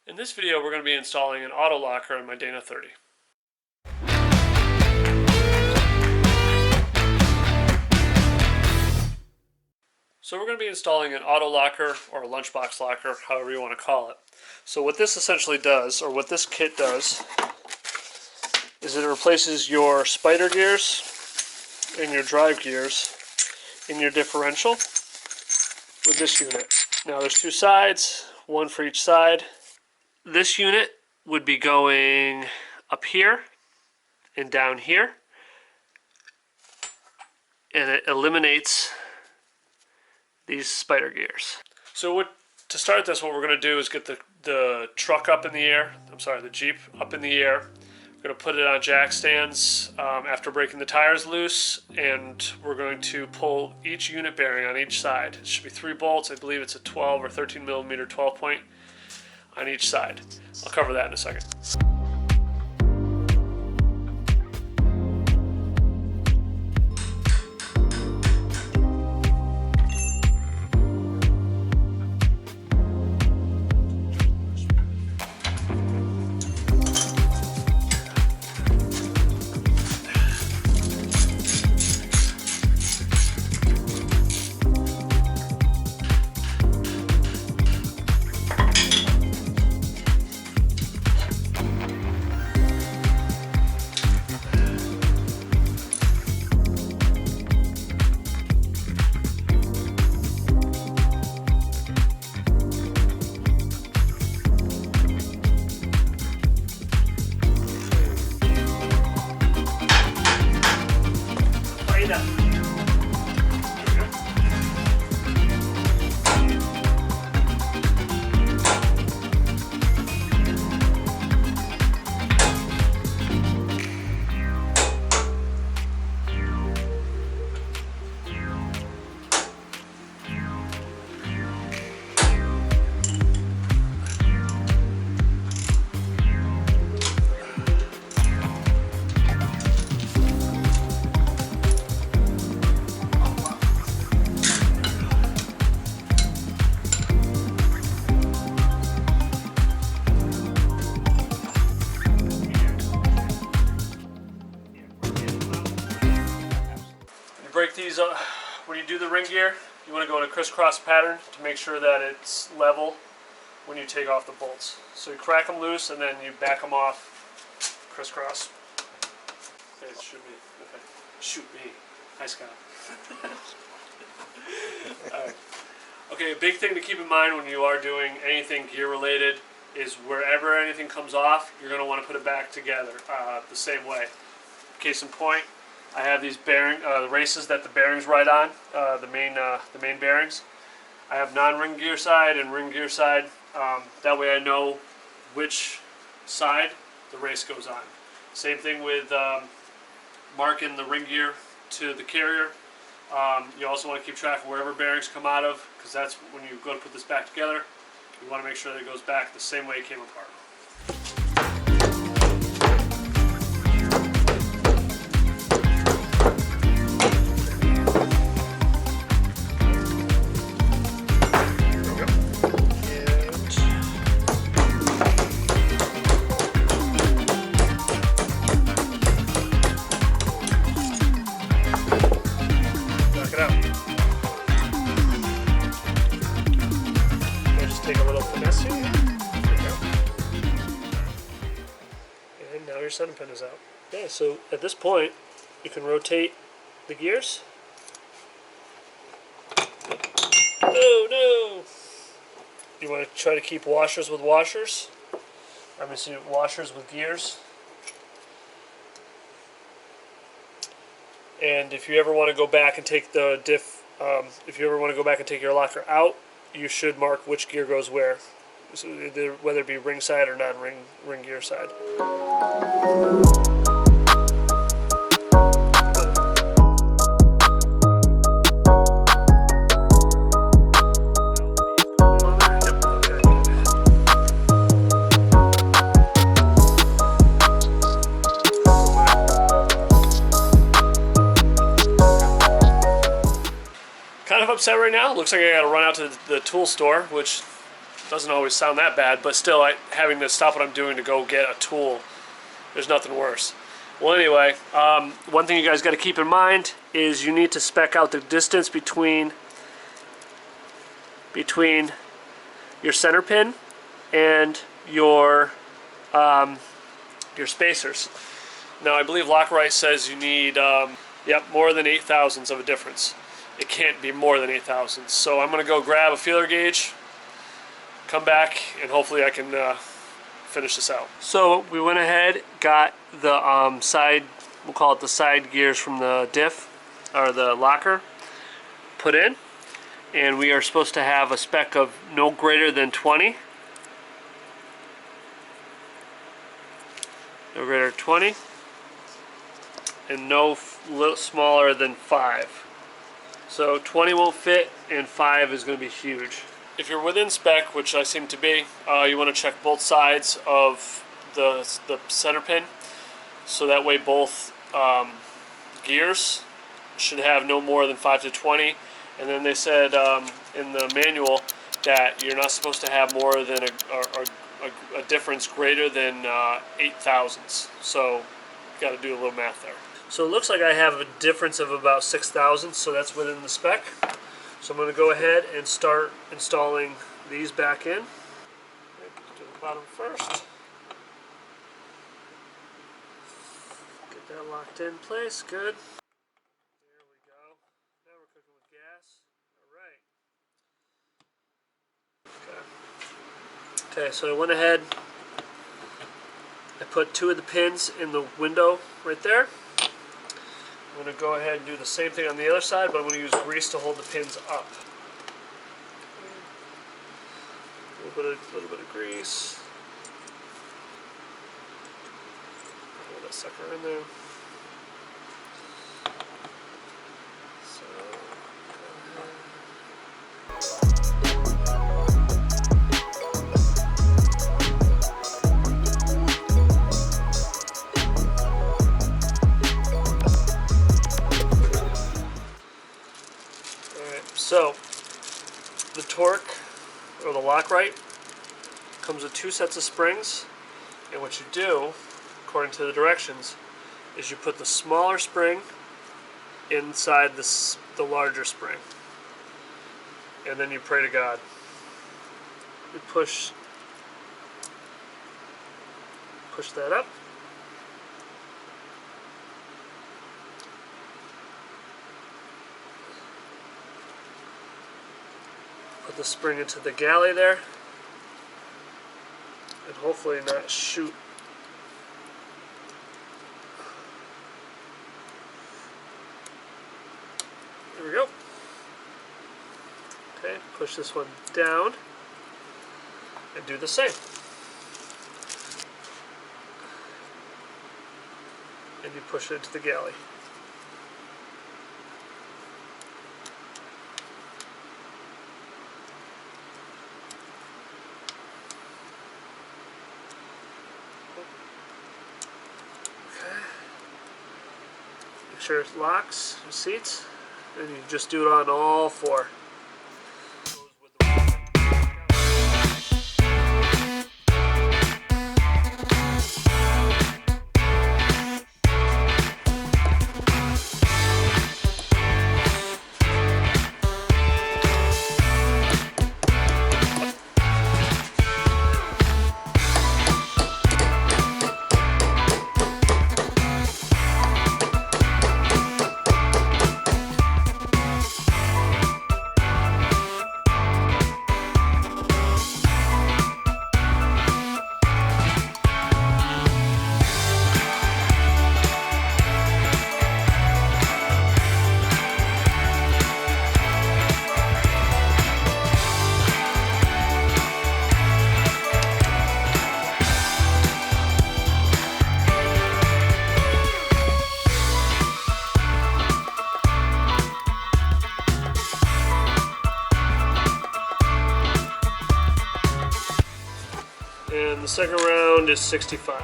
In this video, we're going to be installing an auto locker on my Dana 30. So we're going to be installing an auto locker or a lunchbox locker, however you want to call it. So what this essentially does, or what this kit does, is it replaces your spider gears and your drive gears in your differential with this unit. Now there's two sides, one for each side. This unit would be going up here and down here, and it eliminates these spider gears. So to start this, what we're going to do is get the truck up in the air, the Jeep up in the air. We're going to put it on jack stands after breaking the tires loose, and we're going to pull each unit bearing on each side. It should be 3 bolts. I believe it's a 12 or 13 millimeter 12 point on each side. I'll cover that in a second. Break these up. When you do the ring gear, you want to go in a crisscross pattern to make sure that it's level when you take off the bolts. So you crack them loose and then you back them off crisscross. Okay, shoot me. Okay. Shoot me. Hi, Scott. Alright. Okay, a big thing to keep in mind when you are doing anything gear related is wherever anything comes off, you're going to want to put it back together the same way. Case in point, I have these bearing, the races that the bearings ride on, the main bearings. I have non-ring gear side and ring gear side. That way I know which side the race goes on. Same thing with marking the ring gear to the carrier. You also want to keep track of wherever bearings come out of, because that's when you go to put this back together. You want to make sure that it goes back the same way it came apart. Take a little finesse here. There we go. And now your center pin is out. Okay, so at this point, you can rotate the gears. Oh no! You want to try to keep washers with washers. I'm going to see washers with gears. And if you ever want to go back and take the if you ever want to go back and take your locker out, you should mark which gear goes where, so whether it be ring side or non-ring gear side. Kind of upset right now. Looks like I got to run out to the tool store, which Doesn't always sound that bad, but still, having to stop what I'm doing to go get a tool, there's nothing worse. Well, anyway, one thing you guys got to keep in mind is you need to spec out the distance between your center pin and your spacers. Now, I believe Lockrite says you need, more than 8 thousandths of a difference. It can't be more than 8 thousandths. So I'm going to go grab a feeler gauge, come back, and hopefully I can finish this out. So we went ahead, got the side, we'll call it the side gears from the diff, or the locker, put in. And we are supposed to have a spec of no greater than 20. No greater than 20. And no smaller than 5. So 20 won't fit, and 5 is going to be huge. If you're within spec, which I seem to be, you want to check both sides of the center pin, so that way both gears should have no more than 5 to 20. And then they said in the manual that you're not supposed to have more than a difference greater than 8 thousandths. So you got to do a little math there. So it looks like I have a difference of about 6 thousandths, so that's within the spec. So I'm going to go ahead and start installing these back in. Do the bottom first. Get that locked in place. Good. There we go. Now we're cooking with gas. All right. Okay, so I went ahead. I put 2 of the pins in the window right there. I'm going to go ahead and do the same thing on the other side, but I'm going to use grease to hold the pins up. A little bit of grease. Hold that sucker in there. So, So, the torque, or the Lockrite, comes with 2 sets of springs, and what you do, according to the directions, is you put the smaller spring inside the larger spring, and then you pray to God. You push that up. Put the spring into the galley there, and hopefully not shoot. There we go. Okay, push this one down, and do the same. And you push it into the galley. Sure it locks the seats, and you just do it on all 4. And the second round is 65.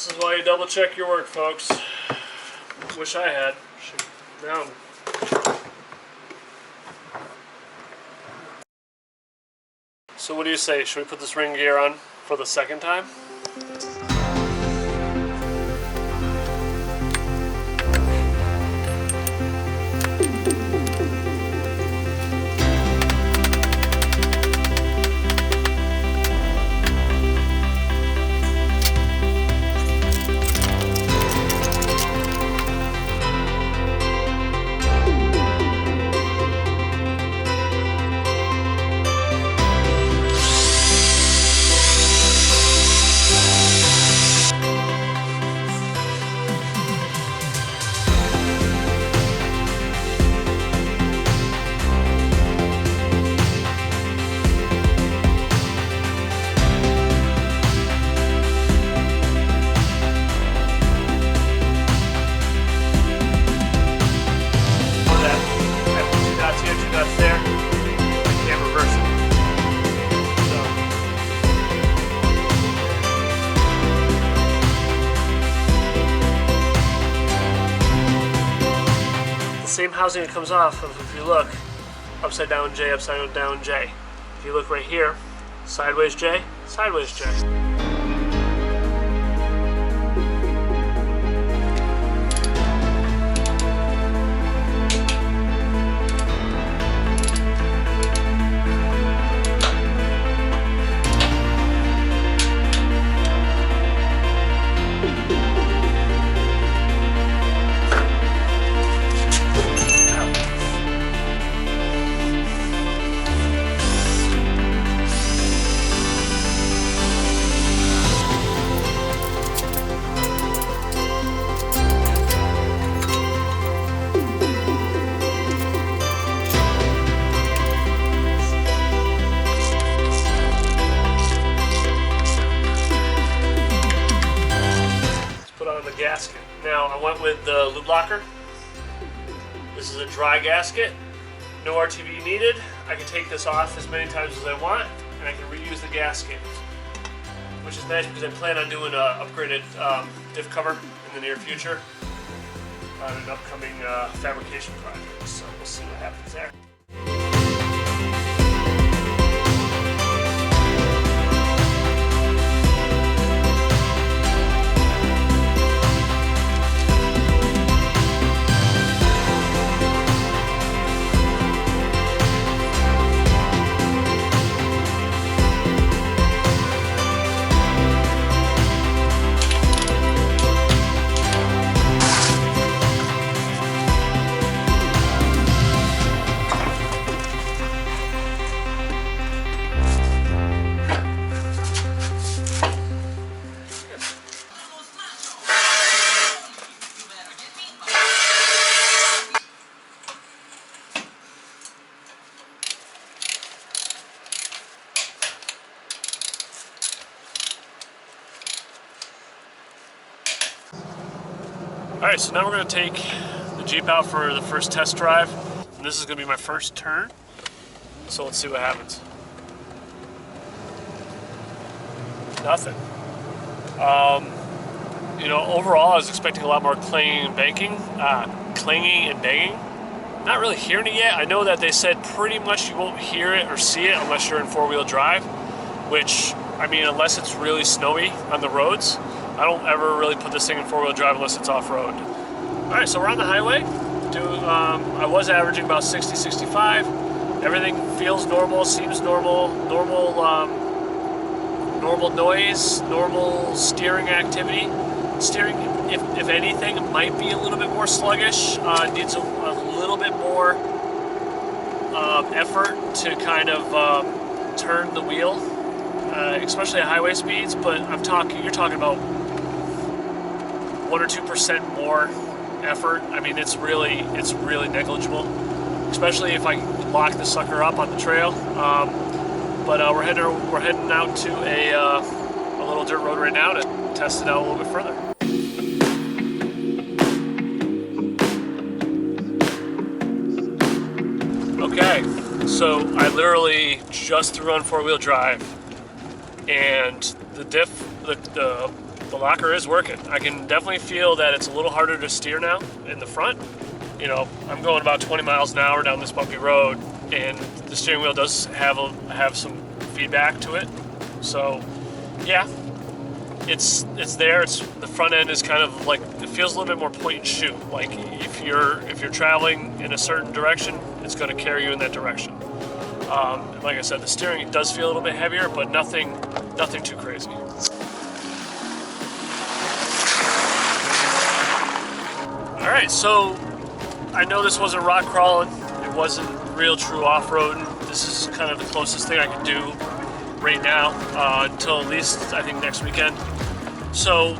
This is why you double check your work, folks. Wish I had. Now. So what do you say? Should we put this ring gear on for the second time? Same housing that comes off of, if you look, upside down J, upside down J. If you look right here, sideways J, sideways J. Gasket. Now I went with the lube locker. This is a dry gasket, no RTV needed. I can take this off as many times as I want, and I can reuse the gasket, which is nice because I plan on doing an upgraded diff cover in the near future on an upcoming fabrication project. So we'll see what happens there. Alright, so now we're going to take the Jeep out for the first test drive. And this is going to be my first turn. So let's see what happens. Nothing. You know, overall I was expecting a lot more clanging and banging. Not really hearing it yet. I know that they said pretty much you won't hear it or see it unless you're in four-wheel drive. Which, I mean, unless it's really snowy on the roads. I don't ever really put this thing in four-wheel drive unless it's off-road. Alright, so we're on the highway. I was averaging about 60, 65. Everything feels normal, seems normal. Normal noise, normal steering activity. Steering, if anything, might be a little bit more sluggish. Needs a little bit more effort to kind of turn the wheel, especially at highway speeds. But you're talking about 1 or 2% more effort. I mean, it's really negligible, especially if I lock the sucker up on the trail. But we're heading out to a little dirt road right now to test it out a little bit further. Okay, so I literally just threw on four-wheel drive, and the the locker is working. I can definitely feel that it's a little harder to steer now in the front. You know, I'm going about 20 miles an hour down this bumpy road, and the steering wheel does have some feedback to it. So, yeah, it's there. It's the front end is kind of like, it feels a little bit more point and shoot. Like if you're traveling in a certain direction, it's going to carry you in that direction. Like I said, the steering does feel a little bit heavier, but nothing too crazy. All right, so I know this wasn't rock crawling. It wasn't real true off-roading. This is kind of the closest thing I can do right now until at least I think next weekend. So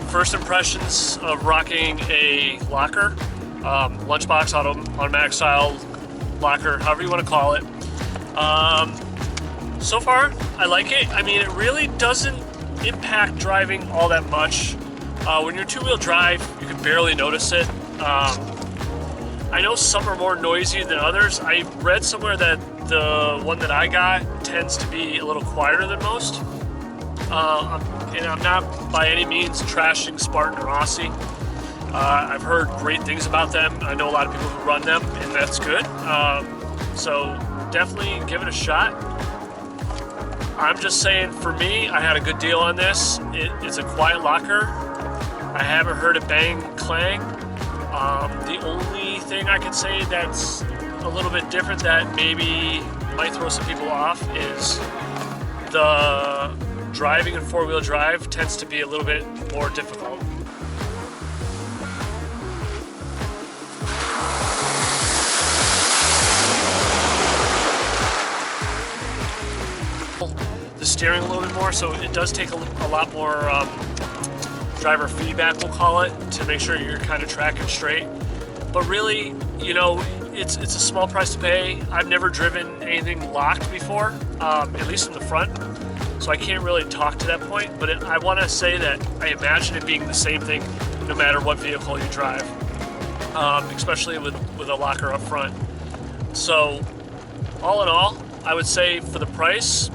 first impressions of rocking a locker, lunchbox, automatic style locker, however you want to call it. So far, I like it. I mean, it really doesn't impact driving all that much. When you're two-wheel drive, you can barely notice it. I know some are more noisy than others. I read somewhere that the one that I got tends to be a little quieter than most. And I'm not by any means trashing Spartan or Aussie. I've heard great things about them. I know a lot of people who run them, and that's good. So definitely give it a shot. I'm just saying, for me, I had a good deal on this. It's a quiet locker. I haven't heard a bang clang. The only thing I can say that's a little bit different that maybe might throw some people off is the driving in four-wheel drive tends to be a little bit more difficult. The steering a little bit more, so it does take a lot more driver feedback, we'll call it, to make sure you're kind of tracking straight. But really, you know, it's a small price to pay. I've never driven anything locked before, at least in the front, so I can't really talk to that point. But I want to say that I imagine it being the same thing no matter what vehicle you drive, especially with a locker up front. So all in all, I would say for the price,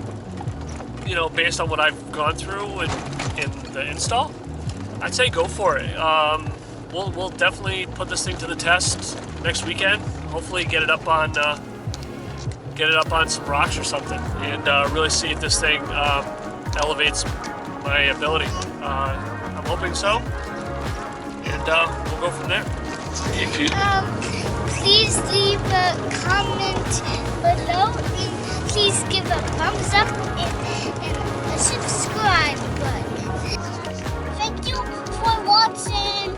you know, based on what I've gone through in the install, I'd say go for it. We'll definitely put this thing to the test next weekend. Hopefully get it up on some rocks or something, and really see if this thing elevates my ability. I'm hoping so, and we'll go from there. If you please leave a comment below, and please give a thumbs up and a subscribe button. Thank you for watching.